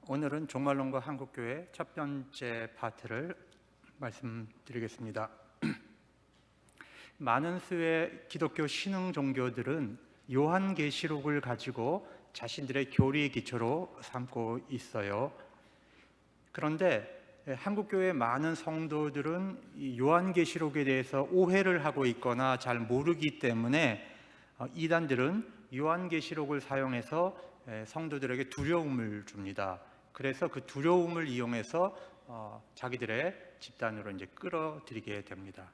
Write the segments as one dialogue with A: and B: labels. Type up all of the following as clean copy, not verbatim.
A: 오늘은 종말론과 한국교회 첫 번째 파트를 말씀드리겠습니다. 많은 수의 기독교 신흥 종교들은 요한계시록을 가지고 자신들의 교리 기초로 삼고 있어요. 그런데 한국교회 많은 성도들은 이 요한계시록에 대해서 오해를 하고 있거나 잘 모르기 때문에 이단들은 요한계시록을 사용해서 성도들에게 두려움을 줍니다. 그래서 그 두려움을 이용해서 자기들의 집단으로 이제 끌어들이게 됩니다.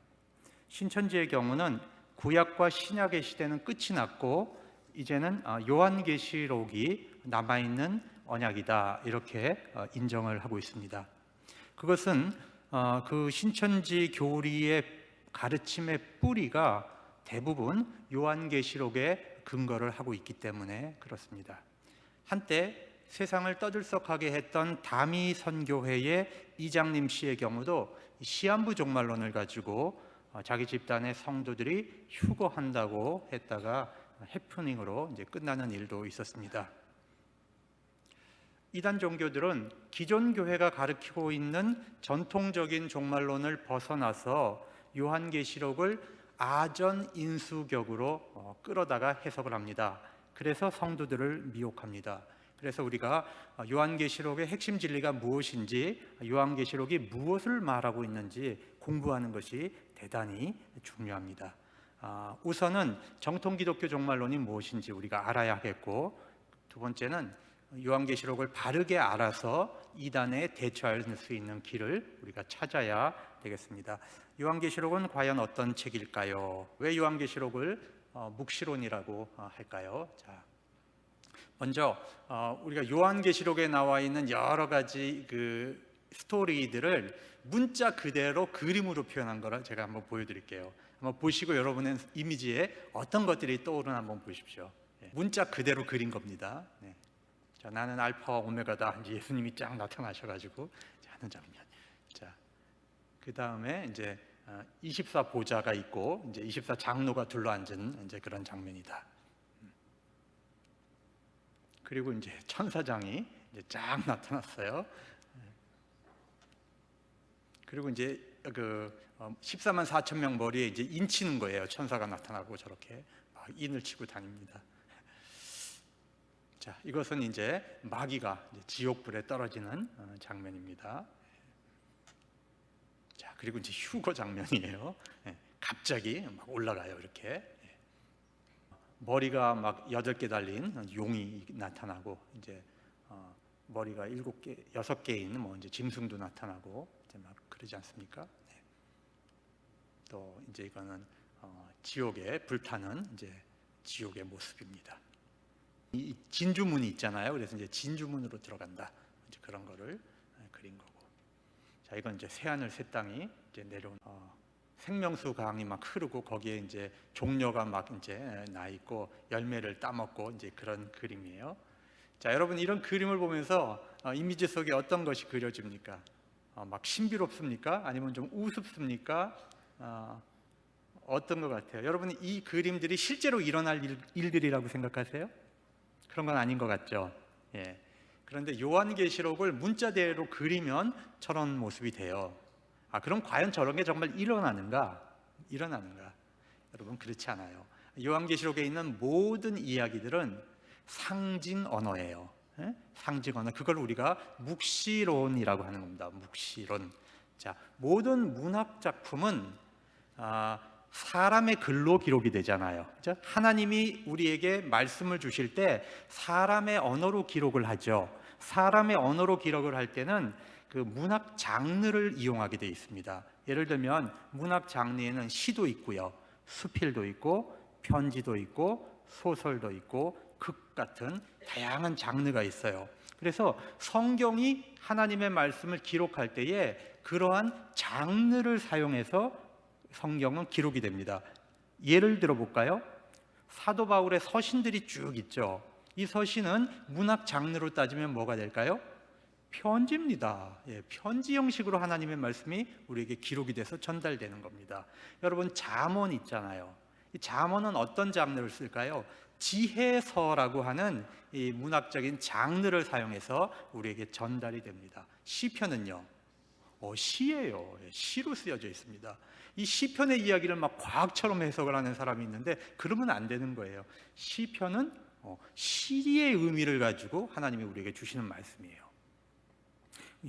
A: 신천지의 경우는 구약과 신약의 시대는 끝이 났고 이제는 요한계시록이 남아있는 언약이다, 이렇게 인정을 하고 있습니다. 그것은 그 신천지 교리의 가르침의 뿌리가 대부분 요한계시록에 근거를 하고 있기 때문에 그렇습니다. 한때 세상을 떠들썩하게 했던 다미 선교회의 이장림 씨의 경우도 시한부 종말론을 가지고 자기 집단의 성도들이 휴거한다고 했다가 해프닝으로 이제 끝나는 일도 있었습니다. 이단 종교들은 기존 교회가 가르치고 있는 전통적인 종말론을 벗어나서 요한계시록을 아전인수격으로 끌어다가 해석을 합니다. 그래서 성도들을 미혹합니다. 그래서 우리가 요한계시록의 핵심 진리가 무엇인지, 요한계시록이 무엇을 말하고 있는지 공부하는 것이 대단히 중요합니다. 우선은 정통 기독교 종말론이 무엇인지 우리가 알아야 하겠고, 두 번째는 요한계시록을 바르게 알아서 이단에 대처할 수 있는 길을 우리가 찾아야 되겠습니다. 요한계시록은 과연 어떤 책일까요? 왜 요한계시록을 묵시론이라고 할까요? 자, 먼저 우리가 요한계시록에 나와 있는 여러 가지 그 스토리들을 문자 그대로 그림으로 표현한 거를 제가 한번 보여드릴게요. 한번 보시고 여러분의 이미지에 어떤 것들이 떠오르나 한번 보십시오. 문자 그대로 그린 겁니다. 네. 자, 나는 알파와 오메가다. 이제 예수님이 쫙 나타나셔가지고 하는 장면. 자, 그 다음에 이제 24 보좌가 있고 이제 24 장로가 둘러앉은 이제 그런 장면이다. 그리고 이제 천사장이 이제 쫙 나타났어요. 그리고 이제 그 14만 4천 명 머리에 이제 인 치는 거예요. 천사가 나타나고 저렇게 막 인을 치고 다닙니다. 자, 이것은 이제 마귀가 이제 지옥불에 떨어지는 장면입니다. 자, 그리고 이제 휴거 장면이에요. 갑자기 막 올라가요, 이렇게. 머리가 막 8개 달린 용이 나타나고, 이제 머리가 7개, 6개인 뭐 이제 짐승도 나타나고, 이제 막 그러지 않습니까? 네. 또 이제 이거는 지옥에 불타는 이제 지옥의 모습입니다. 이 진주문이 있잖아요. 그래서 이제 진주문으로 들어간다. 이제 그런 거를 그린 거고. 자, 이건 이제 새하늘 새 땅이 이제 내려온 생명수 강이 막 흐르고 거기에 이제 종려가 막 이제 나 있고 열매를 따먹고 이제 그런 그림이에요. 자, 여러분 이런 그림을 보면서 이미지 속에 어떤 것이 그려집니까? 막 신비롭습니까? 아니면 좀 우습습니까? 어떤 것 같아요? 여러분 이 그림들이 실제로 일어날 일들이라고 생각하세요? 그런 건 아닌 것 같죠. 예. 그런데 요한계시록을 문자대로 그리면 저런 모습이 돼요. 그럼 과연 저런 게 정말 일어나는가? 여러분 그렇지 않아요. 요한계시록에 있는 모든 이야기들은 상징 언어예요. 예? 상징 언어. 그걸 우리가 묵시론이라고 하는 겁니다. 묵시론. 자, 모든 문학 작품은 사람의 글로 기록이 되잖아요. 그렇죠? 하나님이 우리에게 말씀을 주실 때 사람의 언어로 기록을 하죠. 사람의 언어로 기록을 할 때는 그 문학 장르를 이용하게 되어 있습니다. 예를 들면 문학 장르에는 시도 있고요, 수필도 있고, 편지도 있고, 소설도 있고, 극 같은 다양한 장르가 있어요. 그래서 성경이 하나님의 말씀을 기록할 때에 그러한 장르를 사용해서 성경은 기록이 됩니다. 예를 들어 볼까요? 사도 바울의 서신들이 쭉 있죠. 이 서신은 문학 장르로 따지면 뭐가 될까요? 편지입니다. 편지 형식으로 하나님의 말씀이 우리에게 기록이 돼서 전달되는 겁니다. 여러분 잠언 있잖아요. 이 잠언은 어떤 장르를 쓸까요? 지혜서라고 하는 이 문학적인 장르를 사용해서 우리에게 전달이 됩니다. 시편은요, 시예요. 시로 쓰여져 있습니다. 이 시편의 이야기를 막 과학처럼 해석을 하는 사람이 있는데 그러면 안 되는 거예요. 시편은 시의 의미를 가지고 하나님이 우리에게 주시는 말씀이에요.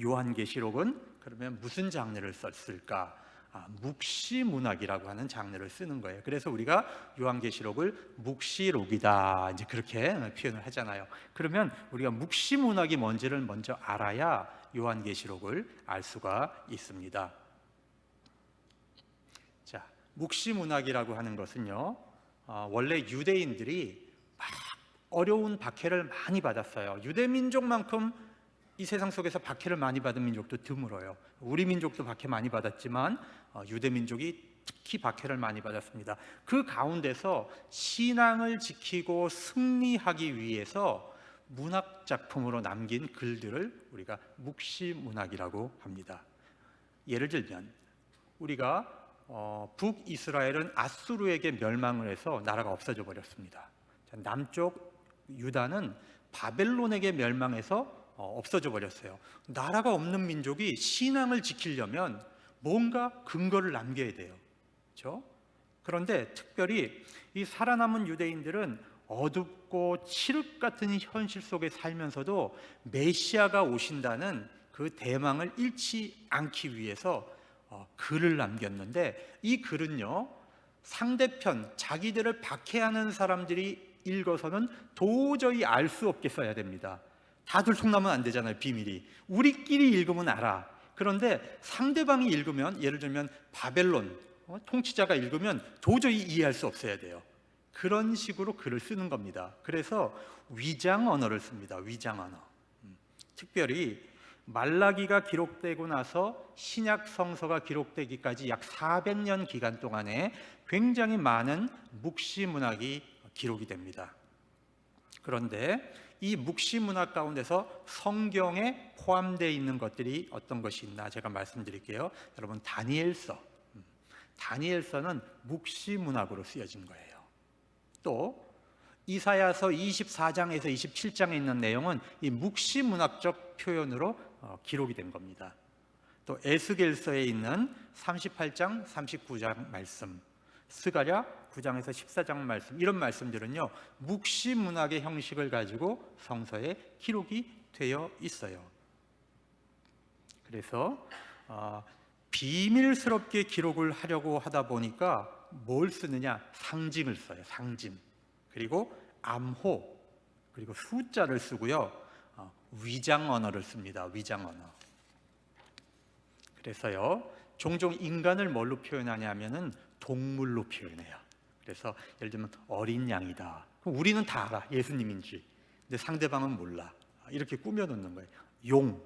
A: 요한계시록은 그러면 무슨 장르를 썼을까? 묵시문학이라고 하는 장르를 쓰는 거예요. 그래서 우리가 요한계시록을 묵시록이다 이제 그렇게 표현을 하잖아요. 그러면 우리가 묵시문학이 뭔지를 먼저 알아야 요한계시록을 알 수가 있습니다. 자, 묵시문학이라고 하는 것은요, 원래 유대인들이 막 어려운 박해를 많이 받았어요. 유대민족만큼 이 세상 속에서 박해를 많이 받은 민족도 드물어요. 우리 민족도 박해 많이 받았지만 유대민족이 특히 박해를 많이 받았습니다. 그 가운데서 신앙을 지키고 승리하기 위해서 문학작품으로 남긴 글들을 우리가 묵시문학이라고 합니다. 예를 들면 우리가 북이스라엘은 아수르에게 멸망을 해서 나라가 없어져 버렸습니다. 남쪽 유다는 바벨론에게 멸망해서 없어져 버렸어요. 나라가 없는 민족이 신앙을 지키려면 뭔가 근거를 남겨야 돼요. 그렇죠? 그런데 특별히 이 살아남은 유대인들은 어둡고 칠흑 같은 현실 속에 살면서도 메시아가 오신다는 그 대망을 잃지 않기 위해서 글을 남겼는데, 이 글은요, 상대편 자기들을 박해하는 사람들이 읽어서는 도저히 알 수 없게 써야 됩니다. 다 들통나면 안 되잖아요. 비밀이 우리끼리 읽으면 알아. 그런데 상대방이 읽으면, 예를 들면 바벨론 통치자가 읽으면 도저히 이해할 수 없어야 돼요. 그런 식으로 글을 쓰는 겁니다. 그래서 위장 언어를 씁니다. 위장 언어. 특별히 말라기가 기록되고 나서 신약 성서가 기록되기까지 약 400년 기간 동안에 굉장히 많은 묵시문학이 기록이 됩니다. 그런데 이 묵시문학 가운데서 성경에 포함되어 있는 것들이 어떤 것이 있나 제가 말씀드릴게요. 여러분, 다니엘서는 묵시문학으로 쓰여진 거예요. 또 이사야서 24장에서 27장에 있는 내용은 이 묵시문학적 표현으로 기록이 된 겁니다. 또 에스겔서에 있는 38장, 39장 말씀, 스가랴 9장에서 14장 말씀, 이런 말씀들은요, 묵시문학의 형식을 가지고 성서에 기록이 되어 있어요. 그래서 비밀스럽게 기록을 하려고 하다 보니까 뭘 쓰느냐? 상징을 써요. 상징. 그리고 암호, 그리고 숫자를 쓰고요, 위장 언어를 씁니다. 위장 언어. 그래서요, 종종 인간을 뭘로 표현하냐면은 동물로 표현해요. 그래서 예를 들면 어린 양이다. 그럼 우리는 다 알아, 예수님인지. 근데 상대방은 몰라. 이렇게 꾸며놓는 거예요. 용,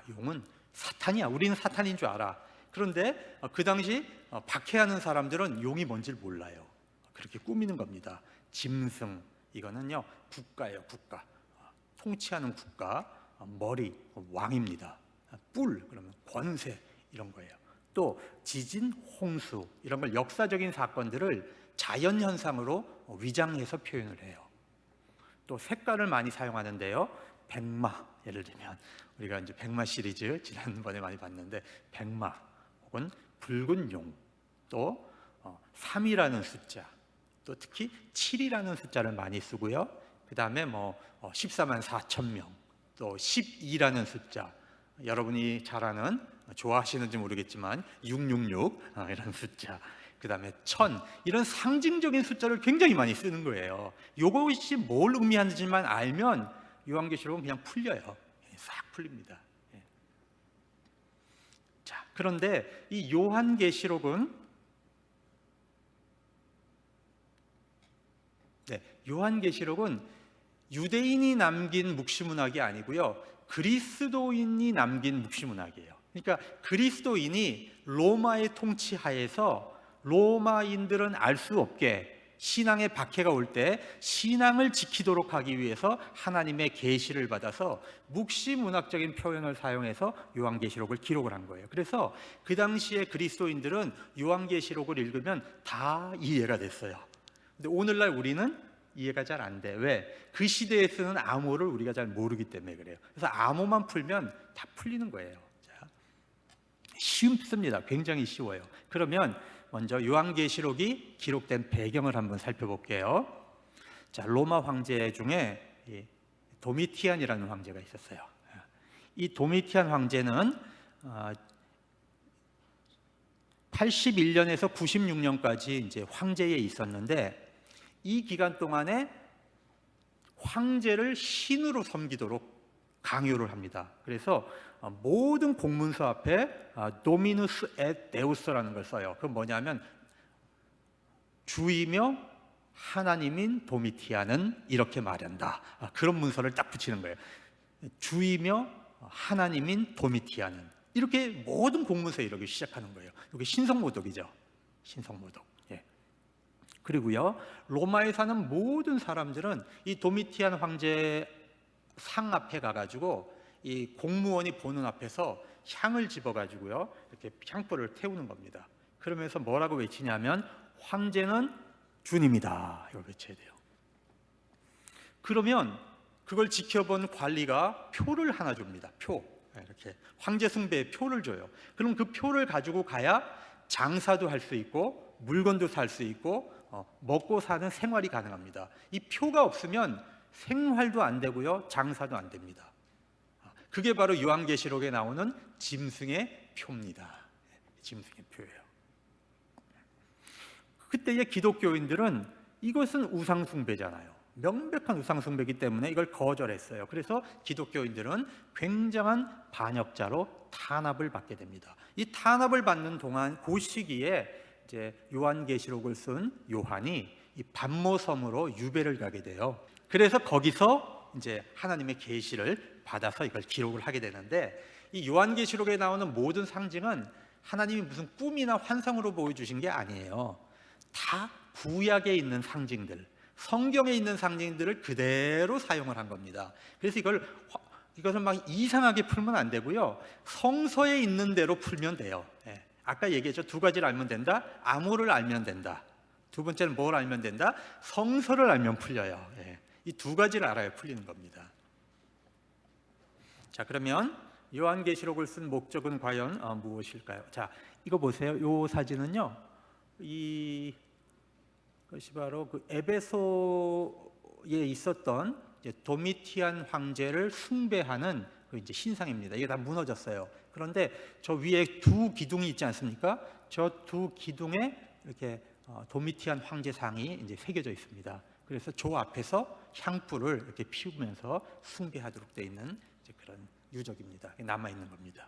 A: 용은 사탄이야. 우리는 사탄인 줄 알아. 그런데 그 당시 박해하는 사람들은 용이 뭔지 몰라요. 그렇게 꾸미는 겁니다. 짐승, 이거는요 국가예요. 국가, 통치하는 국가. 머리, 왕입니다. 뿔, 그러면 권세, 이런 거예요. 또 지진, 홍수, 이런 걸, 역사적인 사건들을 자연현상으로 위장해서 표현을 해요. 또 색깔을 많이 사용하는데요, 백마, 예를 들면 우리가 이제 백마 시리즈 지난번에 많이 봤는데, 백마 혹은 붉은 용, 또 3이라는 숫자, 또 특히 7이라는 숫자를 많이 쓰고요. 그 다음에 14만 4천 명, 또 12라는 숫자, 여러분이 잘 아는, 좋아하시는지 모르겠지만 666, 이런 숫자, 그 다음에 1000, 이런 상징적인 숫자를 굉장히 많이 쓰는 거예요. 이것이 뭘 의미하는지만 알면 요한계시록은 그냥 풀려요. 싹 풀립니다. 자, 그런데 이 요한계시록은 유대인이 남긴 묵시문학이 아니고요, 그리스도인이 남긴 묵시문학이에요. 그러니까 그리스도인이 로마의 통치하에서 로마인들은 알 수 없게 신앙의 박해가 올 때 신앙을 지키도록 하기 위해서 하나님의 계시를 받아서 묵시문학적인 표현을 사용해서 요한계시록을 기록을 한 거예요. 그래서 그 당시에 그리스도인들은 요한계시록을 읽으면 다 이해가 됐어요. 근데 오늘날 우리는 이해가 잘 안 돼. 왜? 그 시대에 쓰는 암호를 우리가 잘 모르기 때문에 그래요. 그래서 암호만 풀면 다 풀리는 거예요. 자, 쉽습니다. 굉장히 쉬워요. 그러면 먼저 요한계시록이 기록된 배경을 한번 살펴볼게요. 자, 로마 황제 중에 도미티안이라는 황제가 있었어요. 이 도미티안 황제는 81년에서 96년까지 이제 황제에 있었는데, 이 기간 동안에 황제를 신으로 섬기도록 강요를 합니다. 그래서 모든 공문서 앞에 도미누스 et 데우스라는 걸 써요. 그건 뭐냐면 주이며 하나님인 도미티안은 이렇게 말한다. 그런 문서를 딱 붙이는 거예요. 주이며 하나님인 도미티안은, 이렇게 모든 공문서에 이렇게 시작하는 거예요. 이게 신성모독이죠. 신성모독. 예. 그리고요, 로마에 사는 모든 사람들은 이 도미티안 황제 상 앞에 가가지고 이 공무원이 보는 앞에서 향을 집어가지고요, 이렇게 향불을 태우는 겁니다. 그러면서 뭐라고 외치냐면 황제는 주님이다, 이걸 외쳐야 돼요. 그러면 그걸 지켜본 관리가 표를 하나 줍니다. 표. 이렇게 황제 숭배의 표를 줘요. 그럼 그 표를 가지고 가야 장사도 할 수 있고 물건도 살 수 있고 먹고 사는 생활이 가능합니다. 이 표가 없으면 생활도 안 되고요, 장사도 안 됩니다. 그게 바로 요한계시록에 나오는 짐승의 표입니다. 짐승의 표예요. 그때의 기독교인들은 이것은 우상숭배잖아요. 명백한 우상숭배이기 때문에 이걸 거절했어요. 그래서 기독교인들은 굉장한 반역자로 탄압을 받게 됩니다. 이 탄압을 받는 동안 그 시기에 이제 요한계시록을 쓴 요한이 이 반모섬으로 유배를 가게 돼요. 그래서 거기서 이제 하나님의 계시를 받아서 이걸 기록을 하게 되는데, 이 요한계시록에 나오는 모든 상징은 하나님이 무슨 꿈이나 환상으로 보여주신 게 아니에요. 다 구약에 있는 상징들, 성경에 있는 상징들을 그대로 사용을 한 겁니다. 그래서 이것을 막 이상하게 풀면 안 되고요, 성서에 있는 대로 풀면 돼요. 예. 아까 얘기했죠. 두 가지를 알면 된다. 암호를 알면 된다. 두 번째는 뭘 알면 된다? 성서를 알면 풀려요. 예. 이 두 가지를 알아야 풀리는 겁니다. 자, 그러면 요한계시록을 쓴 목적은 과연 무엇일까요? 자, 이거 보세요. 이 사진은요, 이것이 바로 그 에베소에 있었던 도미티안 황제를 숭배하는 그 이제 신상입니다. 이게 다 무너졌어요. 그런데 저 위에 두 기둥이 있지 않습니까? 저 두 기둥에 이렇게 도미티안 황제상이 이제 새겨져 있습니다. 그래서 저 앞에서 향불을 이렇게 피우면서 숭배하도록 되어 있는 이제 그런 유적입니다. 남아 있는 겁니다.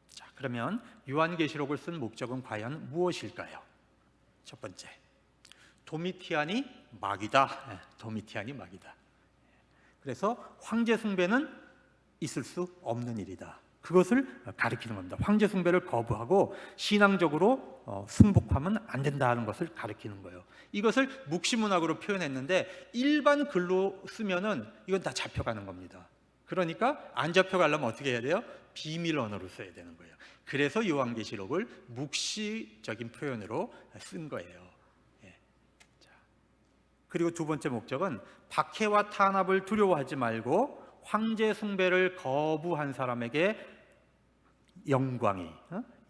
A: 자, 그러면 요한계시록을 쓴 목적은 과연 무엇일까요? 첫 번째, 도미티안이 마귀다. 도미티안이 마귀다. 그래서 황제 숭배는 있을 수 없는 일이다. 그것을 가리키는 겁니다. 황제 숭배를 거부하고 신앙적으로 승복하면 안 된다는 것을 가리키는 거예요. 이것을 묵시문학으로 표현했는데 일반 글로 쓰면은 이건 다 잡혀가는 겁니다. 그러니까 안 잡혀가려면 어떻게 해야 돼요? 비밀 언어로 써야 되는 거예요. 그래서 요한계시록을 묵시적인 표현으로 쓴 거예요. 자, 그리고 두 번째 목적은 박해와 탄압을 두려워하지 말고 황제 숭배를 거부한 사람에게 영광이,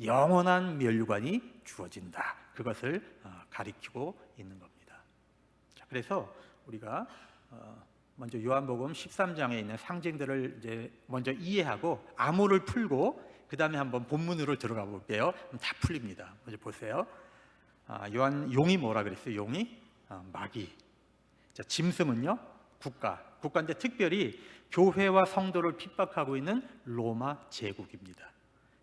A: 영원한 면류관이 주어진다. 그것을 가리키고 있는 겁니다. 자, 그래서 우리가 먼저 요한복음 13장에 있는 상징들을 이제 먼저 이해하고 암호를 풀고 그 다음에 한번 본문으로 들어가 볼게요. 다 풀립니다. 먼저 보세요. 요한 용이 뭐라 그랬어요? 용이 마귀. 자, 짐승은요 국가인데 특별히 교회와 성도를 핍박하고 있는 로마 제국입니다.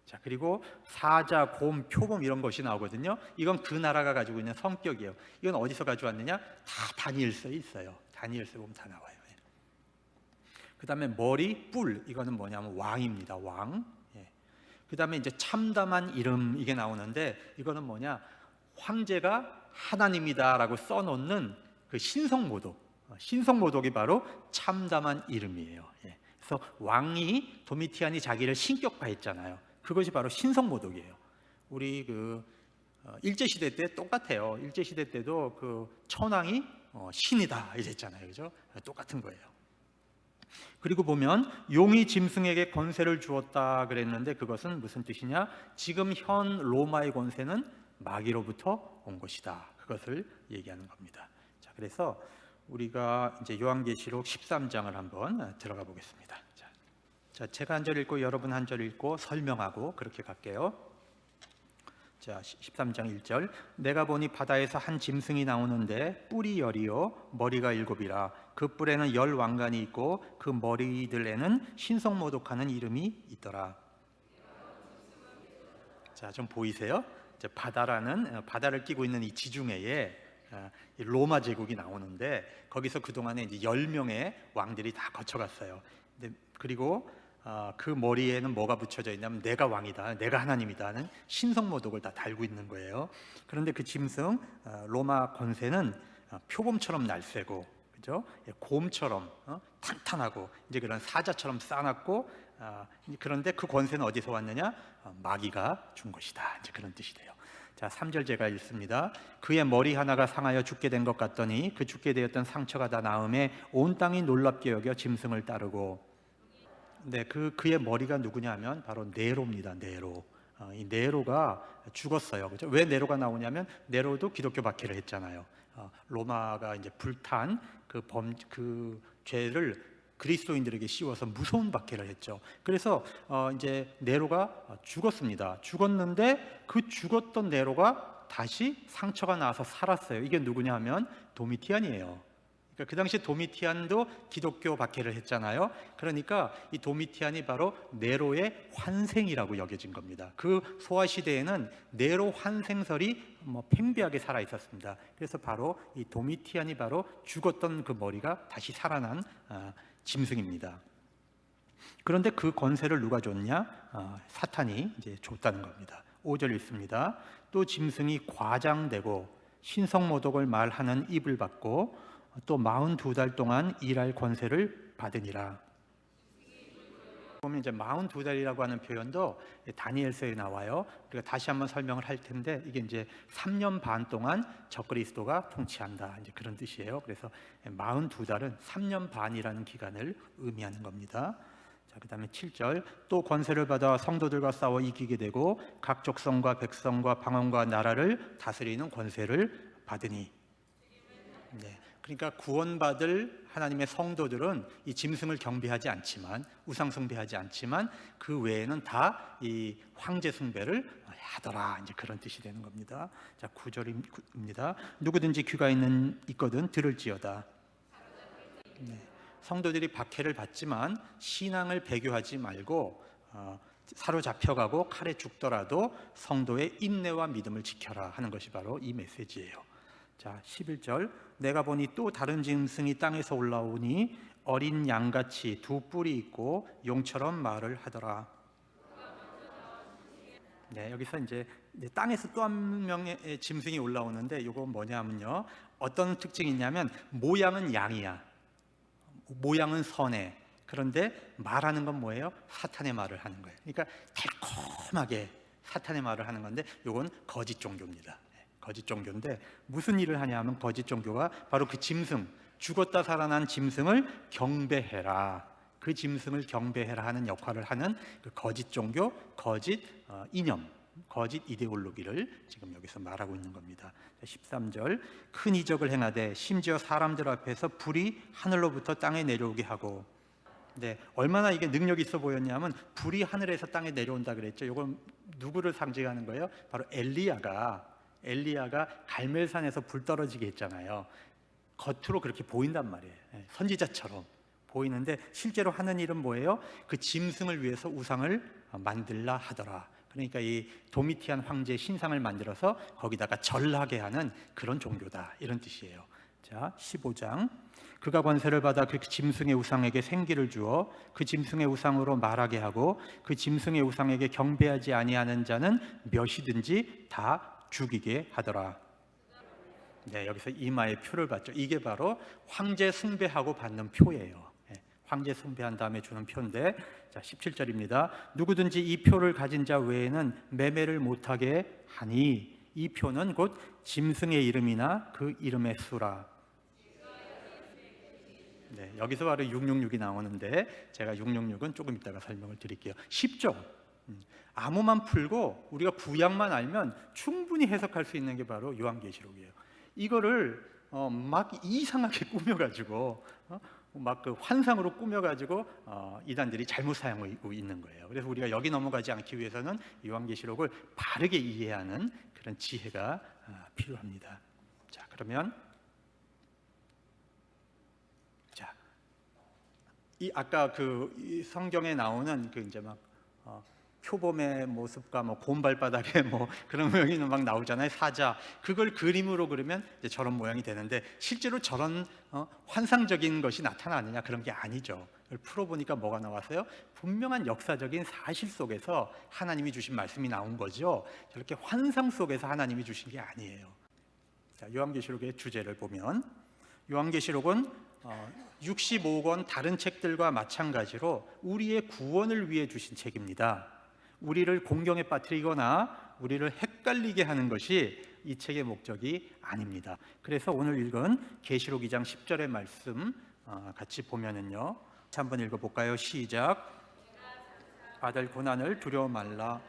A: 자, 그리고 사자, 곰, 표범 이런 것이 나오거든요. 이건 그 나라가 가지고 있는 성격이에요. 이건 어디서 가져왔느냐? 다 다니엘서에 있어요. 다니엘서 보면 다 나와요. 그 다음에 머리, 뿔, 이거는 뭐냐면 왕입니다. 왕. 그 그 다음에 이제 참담한 이름 이게 나오는데 이거는 뭐냐? 황제가 하나님이다라고 써놓는 그 신성모독, 신성모독이 바로 참담한 이름이에요. 예. 그래서 왕이 도미티안이 자기를 신격화했잖아요. 그것이 바로 신성모독이에요. 우리 일제 시대 때 똑같아요. 일제 시대 때도 그 천황이 신이다 이랬잖아요, 그죠? 똑같은 거예요. 그리고 보면 용이 짐승에게 권세를 주었다 그랬는데 그것은 무슨 뜻이냐? 지금 현 로마의 권세는 마귀로부터 온 것이다. 그것을 얘기하는 겁니다. 자, 그래서 우리가 이제 요한계시록 13장을 한번 들어가 보겠습니다. 자, 제가 한 절 읽고 여러분 한 절 읽고 설명하고 그렇게 갈게요. 자, 13장 1절. 내가 보니 바다에서 한 짐승이 나오는데 뿔이 10이요 머리가 7이라. 그 뿔에는 10 왕관이 있고 그 머리들에는 신성모독하는 이름이 있더라. 자, 좀 보이세요? 이제 바다를 끼고 있는 이 지중해에 로마 제국이 나오는데 거기서 그동안에 이제 10명의 왕들이 다 거쳐갔어요. 그리고 그 머리에는 뭐가 붙여져 있냐면 내가 왕이다, 내가 하나님이다는 신성모독을 다 달고 있는 거예요. 그런데 그 짐승 로마 권세는 표범처럼 날쌔고, 그죠? 곰처럼 탄탄하고 이제 그런 사자처럼 싸납고, 그런데 그 권세는 어디서 왔느냐? 마귀가 준 것이다. 이제 그런 뜻이 돼요. 자, 3절 제가 읽습니다. 그의 머리 하나가 상하여 죽게 된 것 같더니 그 죽게 되었던 상처가 다 나음에 온 땅이 놀랍게 여겨 짐승을 따르고. 네, 그의 머리가 누구냐면 바로 네로입니다. 네로. 이 네로가 죽었어요. 그죠? 왜 네로가 나오냐면 네로도 기독교 박해를 했잖아요. 로마가 이제 불탄 그 죄를 그리스도인들에게 씌워서 무서운 박해를 했죠. 그래서 이제 네로가 죽었습니다. 죽었는데 그 죽었던 네로가 다시 상처가 나서 살았어요. 이게 누구냐면 도미티안이에요. 그러니까 그 당시 도미티안도 기독교 박해를 했잖아요. 그러니까 이 도미티안이 바로 네로의 환생이라고 여겨진 겁니다. 그 소아 시대에는 네로 환생설이 팽배하게 살아 있었습니다. 그래서 바로 이 도미티안이 바로 죽었던 그 머리가 다시 살아난 짐승입니다. 그런데 그 권세를 누가 줬냐? 사탄이 이제 줬다는 겁니다. 5절 읽습니다. 또 짐승이 과장되고 신성모독을 말하는 입을 받고 또 42달 동안 일할 권세를 받으니라. 보면 이제 42달이라고 하는 표현도 다니엘서에 나와요. 우리가 다시 한번 설명을 할 텐데 이게 이제 3년 반 동안 적그리스도가 통치한다. 이제 그런 뜻이에요. 그래서 42달은 3년 반이라는 기간을 의미하는 겁니다. 자, 그다음에 7절. 또 권세를 받아 성도들과 싸워 이기게 되고 각 족속과 백성과 방언과 나라를 다스리는 권세를 받으니. 네. 그러니까 구원받을 하나님의 성도들은 이 짐승을 경배하지 않지만, 우상 숭배하지 않지만 그 외에는 다 이 황제 숭배를 하더라. 이제 그런 뜻이 되는 겁니다. 자, 9절입니다. 누구든지 귀가 있거든 들을지어다. 네. 성도들이 박해를 받지만 신앙을 배교하지 말고 사로잡혀가고 칼에 죽더라도 성도의 인내와 믿음을 지켜라 하는 것이 바로 이 메시지예요. 자, 11절. 내가 보니 또 다른 짐승이 땅에서 올라오니 어린 양같이 두 뿔이 있고 용처럼 말을 하더라. 네, 여기서 이제 땅에서 또 한 명의 짐승이 올라오는데 이건 뭐냐면요, 어떤 특징이 있냐면 모양은 양이야, 모양은 선해. 그런데 말하는 건 뭐예요? 사탄의 말을 하는 거예요. 그러니까 달콤하게 사탄의 말을 하는 건데 이건 거짓 종교입니다. 거짓 종교인데 무슨 일을 하냐 하면 거짓 종교가 바로 그 짐승, 죽었다 살아난 짐승을 경배해라, 그 짐승을 경배해라 하는 역할을 하는 그 거짓 종교, 거짓 이념, 거짓 이데올로기를 지금 여기서 말하고 있는 겁니다. 13절. 큰 이적을 행하되 심지어 사람들 앞에서 불이 하늘로부터 땅에 내려오게 하고. 네, 얼마나 이게 능력이 있어 보였냐면 불이 하늘에서 땅에 내려온다 그랬죠. 이건 누구를 상징하는 거예요? 바로 엘리야가 갈멜산에서 불 떨어지게 했잖아요. 겉으로 그렇게 보인단 말이에요. 선지자처럼 보이는데 실제로 하는 일은 뭐예요? 그 짐승을 위해서 우상을 만들라 하더라. 그러니까 이 도미티안 황제의 신상을 만들어서 거기다가 절하게 하는 그런 종교다, 이런 뜻이에요. 자, 15장. 그가 권세를 받아 그 짐승의 우상에게 생기를 주어 그 짐승의 우상으로 말하게 하고 그 짐승의 우상에게 경배하지 아니하는 자는 몇이든지 다 죽이게 하더라. 네, 여기서 이마에 표를 받죠. 이게 바로 황제 숭배하고 받는 표예요. 황제 숭배한 다음에 주는 표인데, 자 17절입니다. 누구든지 이 표를 가진 자 외에는 매매를 못하게 하니 이 표는 곧 짐승의 이름이나 그 이름의 수라. 네, 여기서 바로 666이 나오는데 제가 666은 조금 이따가 설명을 드릴게요. 쉽죠? 암호만 풀고 우리가 구약만 알면 충분히 해석할 수 있는 게 바로 요한계시록이에요. 이거를 막 이상하게 꾸며가지고 막 그 환상으로 꾸며가지고 이단들이 잘못 사용하고 있는 거예요. 그래서 우리가 여기 넘어가지 않기 위해서는 요한계시록을 바르게 이해하는 그런 지혜가 필요합니다. 자, 그러면 이 아까 이 성경에 나오는 그 이제 막 표범의 모습과 뭐 곰발바닥에 뭐 그런 모양이 막 나오잖아요. 사자. 그걸 그림으로 그리면 이제 저런 모양이 되는데 실제로 저런 환상적인 것이 나타나느냐 그런 게 아니죠. 그걸 풀어보니까 뭐가 나왔어요? 분명한 역사적인 사실 속에서 하나님이 주신 말씀이 나온 거죠. 저렇게 환상 속에서 하나님이 주신 게 아니에요. 자, 요한계시록의 주제를 보면 요한계시록은 65권 다른 책들과 마찬가지로 우리의 구원을 위해 주신 책입니다. 우리를 공경에 빠뜨리거나 우리를 헷갈리게 하는 것이 이 책의 목적이 아닙니다. 그래서 오늘 읽은 계시록 2장 10절의 말씀 같이 보면은요. 한번 읽어볼까요? 시작. 받을 고난을 두려워 말라.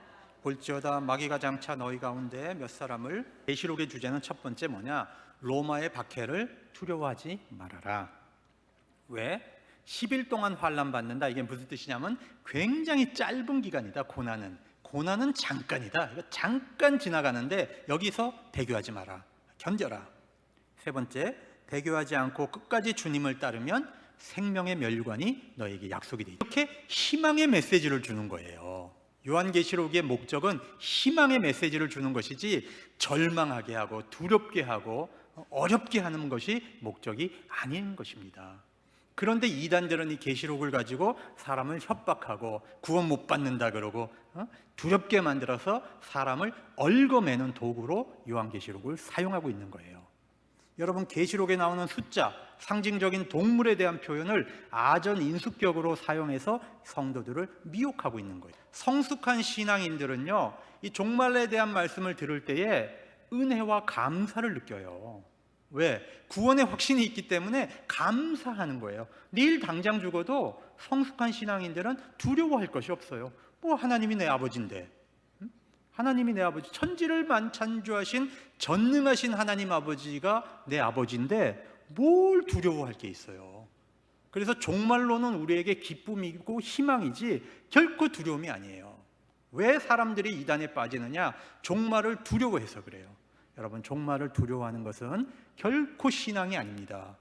A: 볼지어다 마귀가 장차 너희 가운데 몇 사람을. 계시록의 주제는 첫 번째 뭐냐? 로마의 박해를 두려워하지 말아라. 왜? 10일 동안 환난 받는다. 이게 무슨 뜻이냐면 굉장히 짧은 기간이다. 고난은 잠깐이다. 이거 잠깐 지나가는데 여기서 배교하지 마라. 견뎌라. 세 번째, 배교하지 않고 끝까지 주님을 따르면 생명의 면류관이 너에게 약속이 돼. 이렇게 희망의 메시지를 주는 거예요. 요한계시록의 목적은 희망의 메시지를 주는 것이지 절망하게 하고 두렵게 하고 어렵게 하는 것이 목적이 아닌 것입니다. 그런데 이단들은 이 계시록을 가지고 사람을 협박하고 구원 못 받는다 그러고 두렵게 만들어서 사람을 얽어매는 도구로 요한계시록을 사용하고 있는 거예요. 여러분, 계시록에 나오는 숫자, 상징적인 동물에 대한 표현을 아전 인수격으로 사용해서 성도들을 미혹하고 있는 거예요. 성숙한 신앙인들은요, 이 종말에 대한 말씀을 들을 때에 은혜와 감사를 느껴요. 왜? 구원의 확신이 있기 때문에 감사하는 거예요. 내일 당장 죽어도 성숙한 신앙인들은 두려워할 것이 없어요. 뭐 하나님이 내 아버지인데, 하나님이 내 아버지, 천지를 만찬주하신 전능하신 하나님 아버지가 내 아버지인데 뭘 두려워할 게 있어요. 그래서 종말로는 우리에게 기쁨이고 희망이지 결코 두려움이 아니에요. 왜 사람들이 이단에 빠지느냐? 종말을 두려워해서 그래요. 여러분, 종말을 두려워하는 것은 결코 신앙이 아닙니다.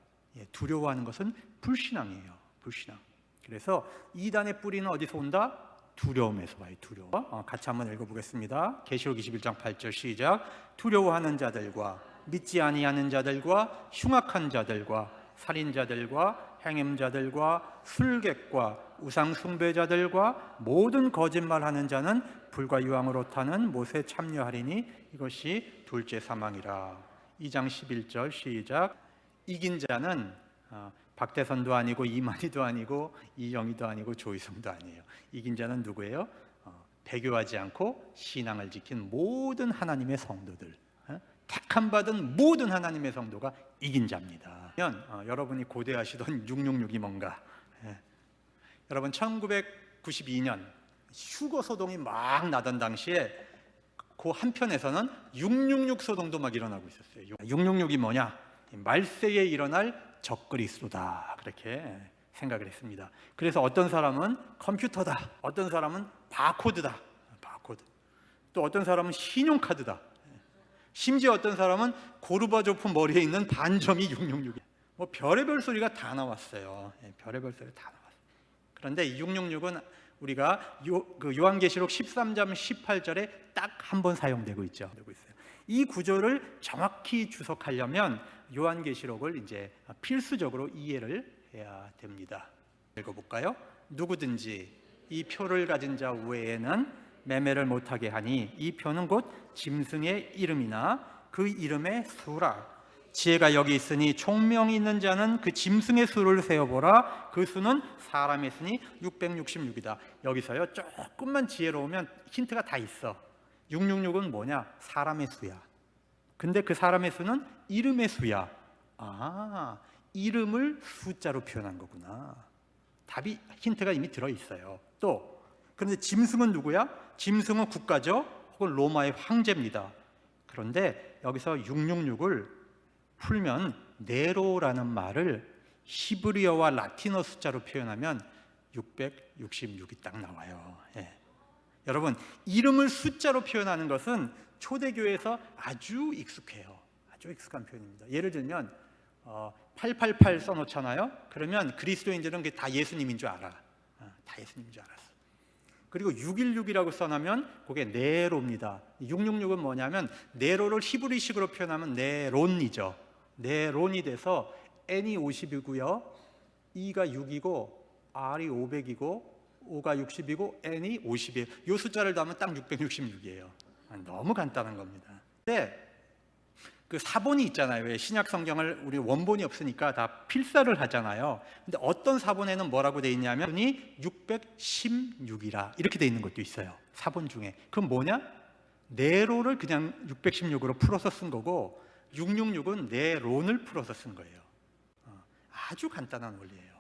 A: 두려워하는 것은 불신앙이에요. 불신앙. 그래서 이단의 뿌리는 어디서 온다? 두려움에서 와요. 두려움. 같이 한번 읽어보겠습니다. 계시록 21장 8절 시작. 두려워하는 자들과 믿지 아니하는 자들과 흉악한 자들과 살인자들과 행음자들과 술객과 우상 숭배자들과 모든 거짓말하는 자는 불과 유황으로 타는 못에 참여하리니 이것이 둘째 사망이라. 2장 11절 시작. 이긴 자는 박대선도 아니고 이만희도 아니고 이영희도 아니고 조희성도 아니에요. 이긴 자는 누구예요? 배교하지 않고 신앙을 지킨 모든 하나님의 성도들, 택함 받은 모든 하나님의 성도가 이긴 자입니다. 여러분이 고대하시던 666이 뭔가? 여러분, 1992년 휴거 소동이 막 나던 당시에 그 한편에서는 666 소동도 막 일어나고 있었어요. 666이 뭐냐? 말세에 일어날 적그리스도다, 그렇게 생각을 했습니다. 그래서 어떤 사람은 컴퓨터다, 어떤 사람은 바코드다, 바코드. 또 어떤 사람은 신용카드다. 심지어 어떤 사람은 고르바조프 머리에 있는 반점이 666이에요. 뭐 별의별 소리가 다 나왔어요. 별의별 소리가 다 나왔어요. 그런데 666은 우리가 요한계시록 13장 18절에 딱 한 번 사용되고 있죠. 이 구조를 정확히 주석하려면 요한계시록을 이제 필수적으로 이해를 해야 됩니다. 읽어볼까요? 누구든지 이 표를 가진 자 외에는 매매를 못하게 하니 이 표는 곧 짐승의 이름이나 그 이름의 수라. 지혜가 여기 있으니 총명이 있는 자는 그 짐승의 수를 세어보라. 그 수는 사람의 수니 666이다. 여기서요 조금만 지혜로우면 힌트가 다 있어. 666은 뭐냐? 사람의 수야. 근데 그 사람의 수는 이름의 수야. 아, 이름을 숫자로 표현한 거구나. 답이 힌트가 이미 들어있어요. 또 그런데 짐승은 누구야? 짐승은 국가죠. 혹은 로마의 황제입니다. 그런데 여기서 666을 풀면 네로라는 말을 히브리어와 라틴어 숫자로 표현하면 666이 딱 나와요. 예. 여러분, 이름을 숫자로 표현하는 것은 초대교회에서 아주 익숙해요. 아주 익숙한 표현입니다. 예를 들면 888 써놓잖아요. 그러면 그리스도인들은 그게 다 예수님인 줄 알아. 다 예수님인 줄 알았어. 그리고 616이라고 써놓으면 그게 네로입니다. 666은 뭐냐면 네로를 히브리식으로 표현하면 네론이죠. 네론이 돼서 n이 50이고요, e가 6이고 r이 500이고 O가 60이고 n이 50이에요. 이 숫자를 더하면 딱 666이에요. 너무 간단한 겁니다. 근데 그 사본이 있잖아요. 왜 신약 성경을 우리 원본이 없으니까 다 필사를 하잖아요. 근데 어떤 사본에는 뭐라고 돼 있냐면 616이라 이렇게 돼 있는 것도 있어요. 사본 중에. 그럼 뭐냐? 네로를 그냥 616으로 풀어서 쓴 거고 666은 네론을 풀어서 쓴 거예요. 아주 간단한 원리예요.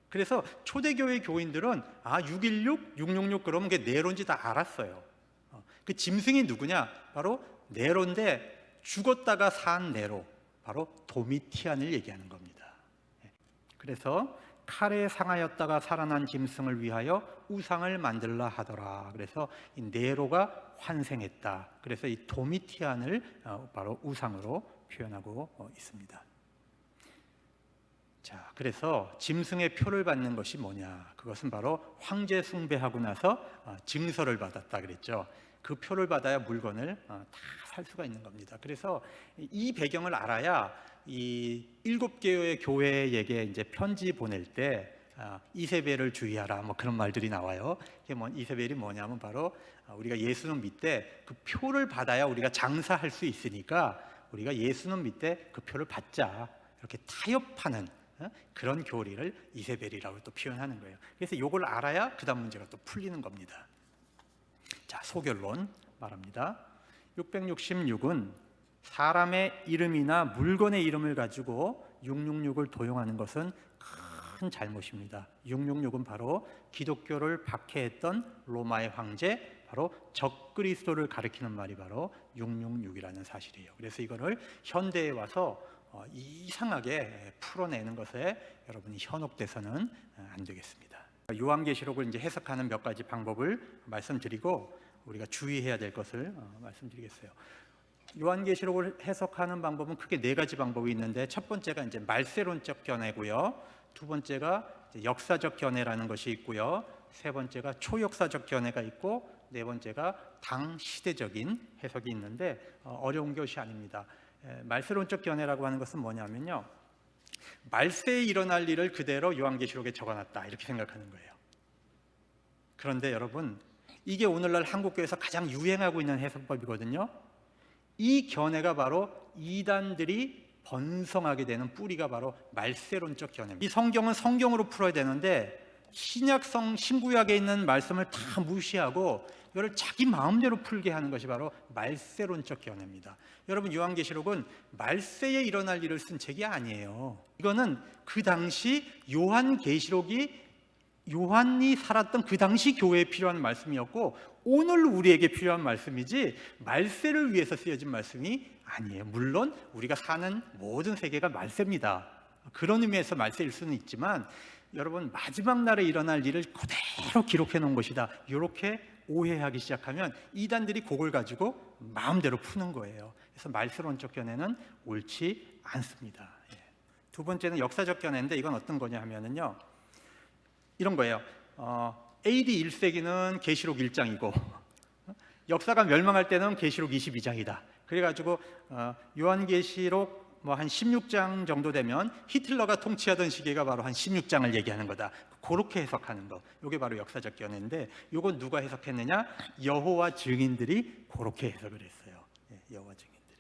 A: 그래서 초대교회 교인들은 616, 666 그러면 그게 네로인지 다 알았어요. 그 짐승이 누구냐? 바로 네로인데 죽었다가 산 네로, 바로 도미티안을 얘기하는 겁니다. 그래서 칼에 상하였다가 살아난 짐승을 위하여 우상을 만들라 하더라. 그래서 이 네로가 환생했다. 그래서 이 도미티안을 바로 우상으로 표현하고 있습니다. 자, 그래서 짐승의 표를 받는 것이 뭐냐? 그것은 바로 황제 숭배하고 나서 증서를 받았다 그랬죠. 그 표를 받아야 물건을 다 살 수가 있는 겁니다. 그래서 이 배경을 알아야 이 7개의 교회에게 이제 편지 보낼 때 이세벨을 주의하라 뭐 그런 말들이 나와요. 이게 이세벨이 뭐냐면 바로 우리가 예수는 믿되 그 표를 받아야 우리가 장사할 수 있으니까 우리가 예수는 믿되 그 표를 받자, 이렇게 타협하는 그런 교리를 이세벨이라고 또 표현하는 거예요. 그래서 이걸 알아야 그 다음 문제가 또 풀리는 겁니다. 자, 소결론 말합니다. 666은 사람의 이름이나 물건의 이름을 가지고 666을 도용하는 것은 큰 잘못입니다. 666은 바로 기독교를 박해했던 로마의 황제, 바로 적그리스도를 가리키는 말이 바로 666이라는 사실이에요. 그래서 이거를 현대에 와서 이상하게 풀어내는 것에 여러분이 현혹돼서는 안 되겠습니다. 요한계시록을 이제 해석하는 몇 가지 방법을 말씀드리고 우리가 주의해야 될 것을 말씀드리겠어요. 요한계시록을 해석하는 방법은 크게 4가지 방법이 있는데, 첫 번째가 이제 말세론적 견해고요, 두 번째가 역사적 견해라는 것이 있고요, 세 번째가 초역사적 견해가 있고, 네 번째가 당시대적인 해석이 있는데 어려운 것이 아닙니다. 말세론적 견해라고 하는 것은 뭐냐면요, 말세에 일어날 일을 그대로 요한계시록에 적어놨다 이렇게 생각하는 거예요. 그런데 여러분, 이게 오늘날 한국교회에서 가장 유행하고 있는 해석법이거든요. 이 견해가 바로 이단들이 번성하게 되는 뿌리가 바로 말세론적 견해입니다. 이 성경은 성경으로 풀어야 되는데 신약성 신구약에 있는 말씀을 다 무시하고 이걸 자기 마음대로 풀게 하는 것이 바로 말세론적 견해입니다. 여러분, 요한계시록은 말세에 일어날 일을 쓴 책이 아니에요. 이거는 그 당시 요한이 살았던 그 당시 교회에 필요한 말씀이었고 오늘 우리에게 필요한 말씀이지 말세를 위해서 쓰여진 말씀이 아니에요. 물론 우리가 사는 모든 세계가 말세입니다. 그런 의미에서 말세일 수는 있지만 여러분, 마지막 날에 일어날 일을 그대로 기록해 놓은 것이다, 이렇게 오해하기 시작하면 이단들이 그걸 가지고 마음대로 푸는 거예요. 그래서 말세론적 견해는 옳지 않습니다. 두 번째는 역사적 견해인데 이건 어떤 거냐 하면은요, 이런 거예요. AD 1세기는 계시록 1장이고 역사가 멸망할 때는 계시록 22장이다. 그래가지고 요한계시록 뭐 한 16장 정도 되면 히틀러가 통치하던 시기가 바로 한 16장을 얘기하는 거다. 그렇게 해석하는 거. 이게 바로 역사적 견해인데, 이건 누가 해석했느냐? 여호와 증인들이 그렇게 해석을 했어요. 여호와 증인들이.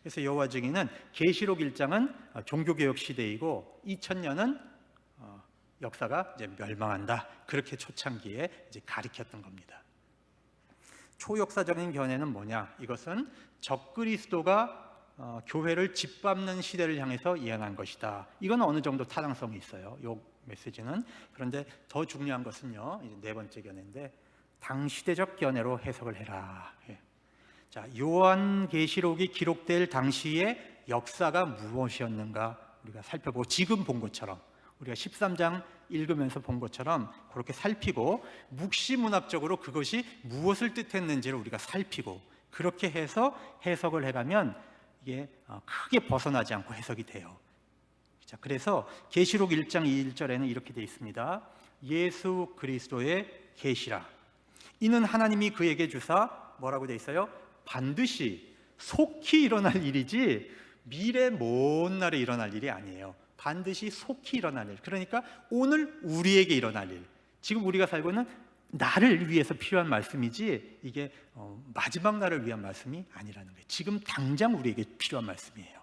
A: 그래서 여호와 증인은 계시록 1장은 종교개혁 시대이고 2000년은 역사가 이제 멸망한다. 그렇게 초창기에 이제 가리켰던 겁니다. 초역사적인 견해는 뭐냐? 이것은 적그리스도가 교회를 짓밟는 시대를 향해서 예언한 것이다. 이건 어느 정도 타당성이 있어요. 이 메시지는. 그런데 더 중요한 것은요, 이제 네 번째 견해인데, 당시대적 견해로 해석을 해라. 자, 요한계시록이 기록될 당시의 역사가 무엇이었는가 우리가 살펴보고, 지금 본 것처럼 우리가 13장 읽으면서 본 것처럼 그렇게 살피고, 묵시문학적으로 그것이 무엇을 뜻했는지를 우리가 살피고, 그렇게 해서 해석을 해가면 이게 크게 벗어나지 않고 해석이 돼요. 자, 그래서 계시록 1장 1절에는 이렇게 되어 있습니다. 예수 그리스도의 계시라. 이는 하나님이 그에게 주사 뭐라고 되어 있어요? 반드시 속히 일어날 일이지 미래 먼 날에 일어날 일이 아니에요. 반드시 속히 일어날 일. 그러니까 오늘 우리에게 일어날 일. 지금 우리가 살고 있는 나를 위해서 필요한 말씀이지, 이게 마지막 날을 위한 말씀이 아니라는 거예요. 지금 당장 우리에게 필요한 말씀이에요.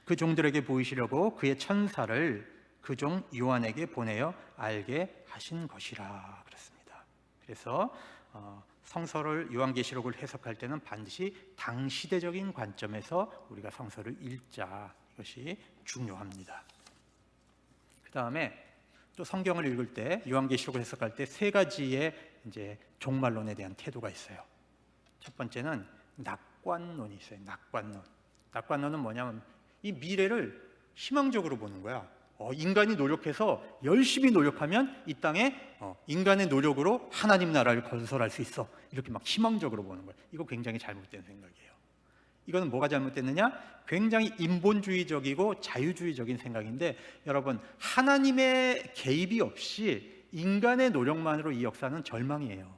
A: 그 종들에게 보이시려고 그의 천사를 그 종 요한에게 보내어 알게 하신 것이라 그랬습니다. 그래서 성서를, 요한계시록을 해석할 때는 반드시 당시대적인 관점에서 우리가 성서를 읽자. 이것이 중요합니다. 그 다음에 또 성경을 읽을 때, 요한계시록을 해석할 때 세 가지의 이제 종말론에 대한 태도가 있어요. 첫 번째는 낙관론이 있어요. 낙관론. 낙관론은 뭐냐면 이 미래를 희망적으로 보는 거야. 인간이 노력해서 열심히 노력하면 이 땅에 인간의 노력으로 하나님 나라를 건설할 수 있어. 이렇게 막 희망적으로 보는 거예요. 이거 굉장히 잘못된 생각이에요. 이거는 뭐가 잘못됐느냐? 굉장히 인본주의적이고 자유주의적인 생각인데, 여러분, 하나님의 개입이 없이 인간의 노력만으로 이 역사는 절망이에요.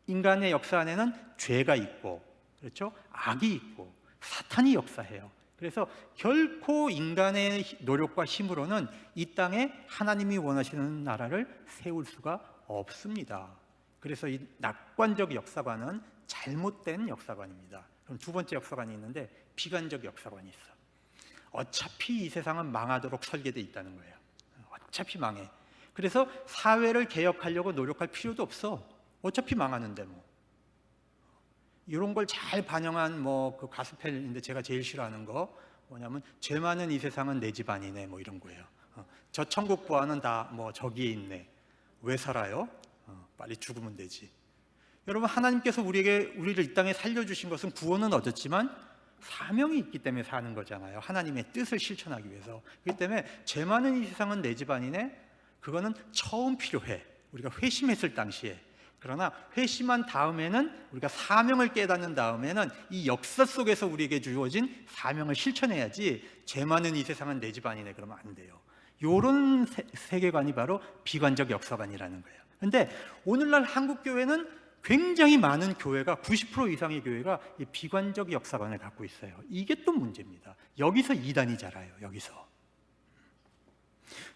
A: 인간의 역사 안에는 죄가 있고, 그렇죠? 악이 있고 사탄이 역사해요. 그래서 결코 인간의 노력과 힘으로는 이 땅에 하나님이 원하시는 나라를 세울 수가 없습니다. 그래서 이 낙관적 역사관은 잘못된 역사관입니다. 그럼 두 번째 역사관이 있는데, 비관적 역사관이 있어. 어차피 이 세상은 망하도록 설계되어 있다는 거예요. 어차피 망해. 그래서 사회를 개혁하려고 노력할 필요도 없어. 어차피 망하는데 뭐. 이런 걸 잘 반영한 그 가스펠인데, 제가 제일 싫어하는 거 뭐냐면, 죄 많은 이 세상은 내 집안이네, 뭐 이런 거예요. 저 천국 보안은 다 저기에 있네. 왜 살아요? 빨리 죽으면 되지. 여러분, 하나님께서 우리를 이 땅에 살려주신 것은 구원은 얻었지만 사명이 있기 때문에 사는 거잖아요. 하나님의 뜻을 실천하기 위해서. 그렇기 때문에 죄 많은 이 세상은 내 집안이네, 그거는 처음 필요해. 우리가 회심했을 당시에. 그러나 회심한 다음에는, 우리가 사명을 깨닫는 다음에는 이 역사 속에서 우리에게 주어진 사명을 실천해야지, 죄 많은 이 세상은 내 집안이네 그러면 안 돼요. 이런 세계관이 바로 비관적 역사관이라는 거예요. 그런데 오늘날 한국교회는 굉장히 많은 교회가, 90% 이상의 교회가 이 비관적 역사관을 갖고 있어요. 이게 또 문제입니다. 여기서 이단이 자라요. 여기서.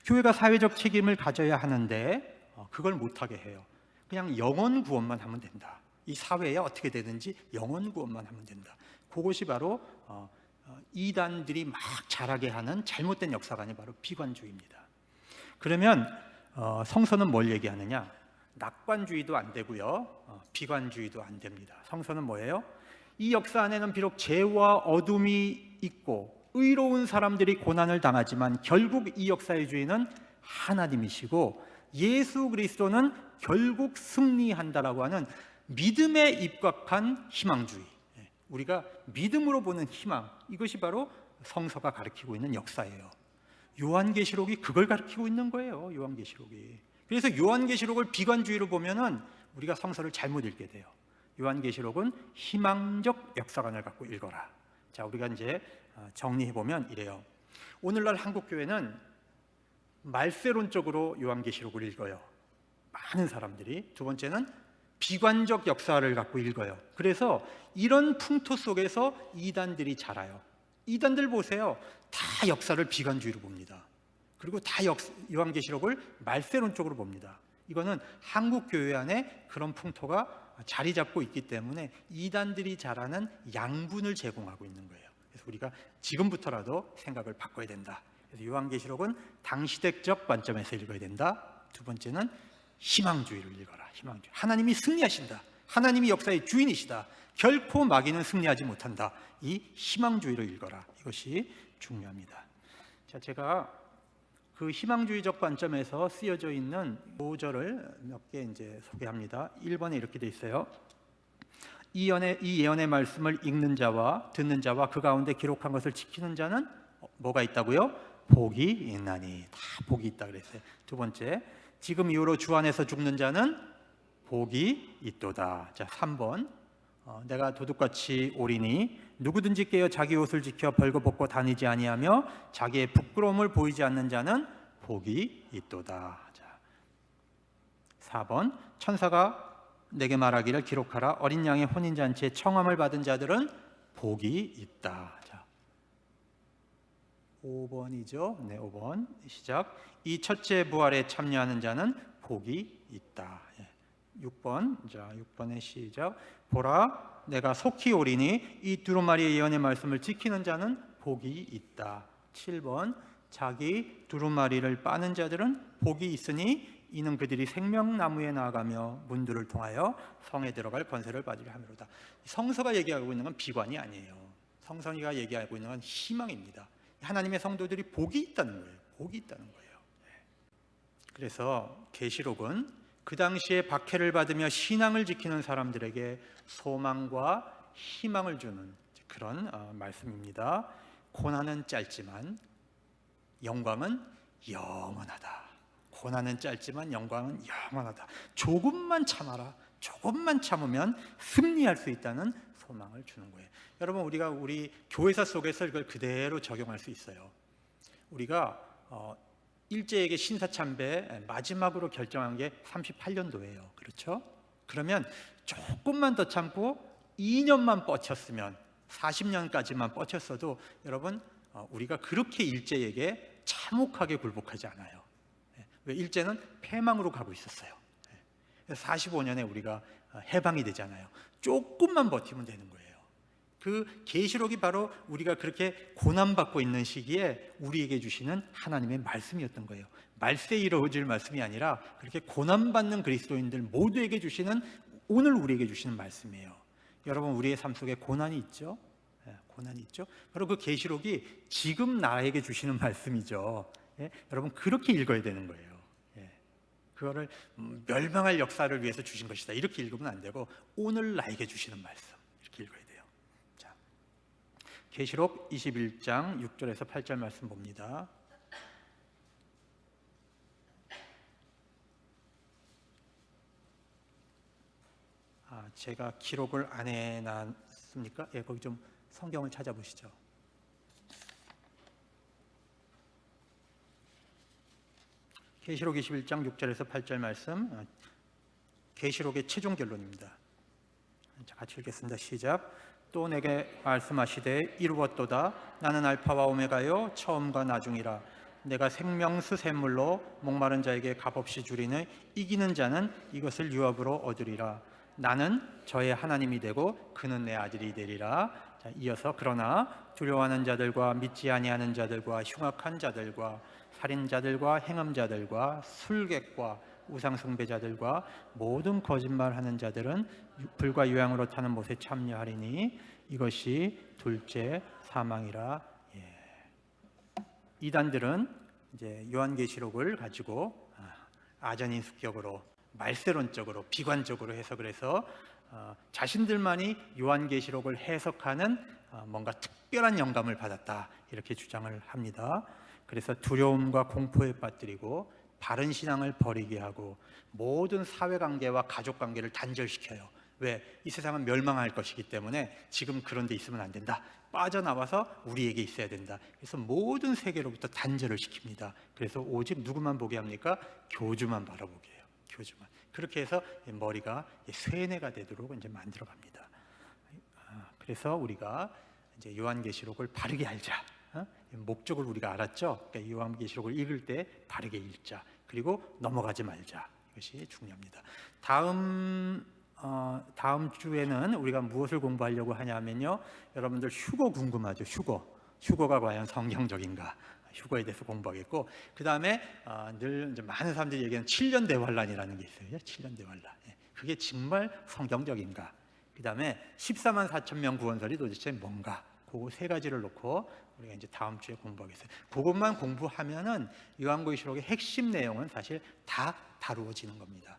A: 교회가 사회적 책임을 가져야 하는데 그걸 못하게 해요. 그냥 영혼 구원만 하면 된다. 이 사회에 어떻게 되든지 영혼 구원만 하면 된다. 그것이 바로 이단들이 막 자라게 하는 잘못된 역사관이 바로 비관주의입니다. 그러면 성서는 뭘 얘기하느냐? 낙관주의도 안 되고요, 비관주의도 안 됩니다. 성서는 뭐예요? 이 역사 안에는 비록 죄와 어둠이 있고 의로운 사람들이 고난을 당하지만 결국 이 역사의 주인은 하나님이시고, 예수 그리스도는 결국 승리한다라고 하는 믿음에 입각한 희망주의, 우리가 믿음으로 보는 희망, 이것이 바로 성서가 가르치고 있는 역사예요. 요한계시록이 그걸 가르치고 있는 거예요. 요한계시록이. 그래서 요한계시록을 비관주의로 보면은 우리가 성서를 잘못 읽게 돼요. 요한계시록은 희망적 역사관을 갖고 읽어라. 자, 우리가 이제 정리해 보면 이래요. 오늘날 한국교회는 말세론적으로 요한계시록을 읽어요. 많은 사람들이. 두 번째는 비관적 역사를 갖고 읽어요. 그래서 이런 풍토 속에서 이단들이 자라요. 이단들 보세요. 다 역사를 비관주의로 봅니다. 그리고 다 요한계시록을 말세론 쪽으로 봅니다. 이거는 한국 교회 안에 그런 풍토가 자리 잡고 있기 때문에 이단들이 자라는 양분을 제공하고 있는 거예요. 그래서 우리가 지금부터라도 생각을 바꿔야 된다. 그래서 요한계시록은 당시대적 관점에서 읽어야 된다. 두 번째는 희망주의를 읽어라. 희망주의. 하나님이 승리하신다. 하나님이 역사의 주인이시다. 결코 마귀는 승리하지 못한다. 이 희망주의를 읽어라. 이것이 중요합니다. 자, 제가 그 희망주의적 관점에서 쓰여져 있는 5절을 몇 개 이제 소개합니다. 1번에 이렇게 돼 있어요. 이 예언의 말씀을 읽는 자와 듣는 자와 그 가운데 기록한 것을 지키는 자는 뭐가 있다고요? 복이 있나니. 다 복이 있다 그랬어요. 두 번째, 지금 이후로 주 안에서 죽는 자는 복이 있도다. 자, 3번, 내가 도둑같이 오리니 누구든지 깨어 자기 옷을 지켜 벌거벗고 다니지 아니하며 자기의 부끄러움을 보이지 않는 자는 복이 있도다. 자, 4번, 천사가 내게 말하기를 기록하라. 어린 양의 혼인잔치에 청함을 받은 자들은 복이 있다. 자, 5번이죠. 네, 5번 시작. 이 첫째 부활에 참여하는 자는 복이 있다. 6번, 자, 6번의 시작. 보라, 내가 속히 오리니 이 두루마리의 예언의 말씀을 지키는 자는 복이 있다. 7번, 자기 두루마리를 빠는 자들은 복이 있으니 이는 그들이 생명나무에 나아가며 문들을 통하여 성에 들어갈 권세를 받으려 함이로다. 성서가 얘기하고 있는 건 비관이 아니에요. 성서가 얘기하고 있는 건 희망입니다. 하나님의 성도들이 복이 있다는 거예요. 복이 있다는 거예요. 그래서 계시록은 그 당시에 박해를 받으며 신앙을 지키는 사람들에게 소망과 희망을 주는 그런 말씀입니다. 고난은 짧지만 영광은 영원하다. 고난은 짧지만 영광은 영원하다. 조금만 참아라. 조금만 참으면 승리할 수 있다는 소망을 주는 거예요. 여러분, 우리가 우리 교회사 속에서 이걸 그대로 적용할 수 있어요. 우리가 일제에게 신사참배 마지막으로 결정한 게 38년도예요. 그렇죠? 그러면 조금만 더 참고 2년만 뻗쳤으면, 40년까지만 뻗쳤어도 여러분, 우리가 그렇게 일제에게 참혹하게 굴복하지 않아요. 왜? 일제는 패망으로 가고 있었어요. 45년에 우리가 해방이 되잖아요. 조금만 버티면 되는 거예요. 그 계시록이 바로 우리가 그렇게 고난받고 있는 시기에 우리에게 주시는 하나님의 말씀이었던 거예요. 말세에 이루어질 말씀이 아니라 그렇게 고난받는 그리스도인들 모두에게 주시는, 오늘 우리에게 주시는 말씀이에요. 여러분, 우리의 삶 속에 고난이 있죠? 고난이 있죠? 바로 그 계시록이 지금 나에게 주시는 말씀이죠. 여러분, 그렇게 읽어야 되는 거예요. 그거를 멸망할 역사를 위해서 주신 것이다 이렇게 읽으면 안 되고, 오늘 나에게 주시는 말씀 이렇게 읽어야 돼요. 자, 계시록 21장 6절에서 8절 말씀 봅니다. 제가 기록을 안 해놨습니까? 거기 좀 성경을 찾아보시죠. 계시록 21장 6절에서 8절 말씀, 계시록의 최종 결론입니다. 자, 같이 읽겠습니다. 시작. 또 내게 말씀하시되 이루었도다. 나는 알파와 오메가요 처음과 나중이라. 내가 생명수 샘물로 목마른 자에게 값없이 주리니 이기는 자는 이것을 유업으로 얻으리라. 나는 저의 하나님이 되고 그는 내 아들이 되리라. 자, 이어서 그러나 두려워하는 자들과 믿지 아니하는 자들과 흉악한 자들과 살인자들과 행음자들과 술객과 우상숭배자들과 모든 거짓말하는 자들은 불과 유황으로 타는 못에 참여하리니 이것이 둘째 사망이라. 이단들은 이제 요한계시록을 가지고 아전인수격으로 말세론적으로 비관적으로 해석을 해서 자신들만이 요한계시록을 해석하는 뭔가 특별한 영감을 받았다 이렇게 주장을 합니다. 그래서 두려움과 공포에 빠뜨리고 바른 신앙을 버리게 하고 모든 사회관계와 가족관계를 단절시켜요. 왜? 이 세상은 멸망할 것이기 때문에 지금 그런 데 있으면 안 된다. 빠져나와서 우리에게 있어야 된다. 그래서 모든 세계로부터 단절을 시킵니다. 그래서 오직 누구만 보게 합니까? 교주만 바라보게 해요. 교주만. 그렇게 해서 머리가 쇠뇌가 되도록 이제 만들어 갑니다. 그래서 우리가 이제 요한계시록을 바르게 알자. 목적을 우리가 알았죠. 그러니까 요한계시록을 읽을 때 바르게 읽자. 그리고 넘어가지 말자. 이것이 중요합니다. 다음 주에는 우리가 무엇을 공부하려고 하냐면요. 여러분들 휴거 궁금하죠? 휴거가 과연 성경적인가? 휴거에 대해서 공부하겠고, 그 다음에 늘 이제 많은 사람들이 얘기하는 7년 대환란이라는 게 있어요. 7년 대환란. 그게 정말 성경적인가? 그 다음에 14만 4천 명 구원설이 도대체 뭔가? 그 세 가지를 놓고 우리가 이제 다음 주에 공부하겠어요. 그것만 공부하면은 요한계시록의 핵심 내용은 사실 다 다루어지는 겁니다.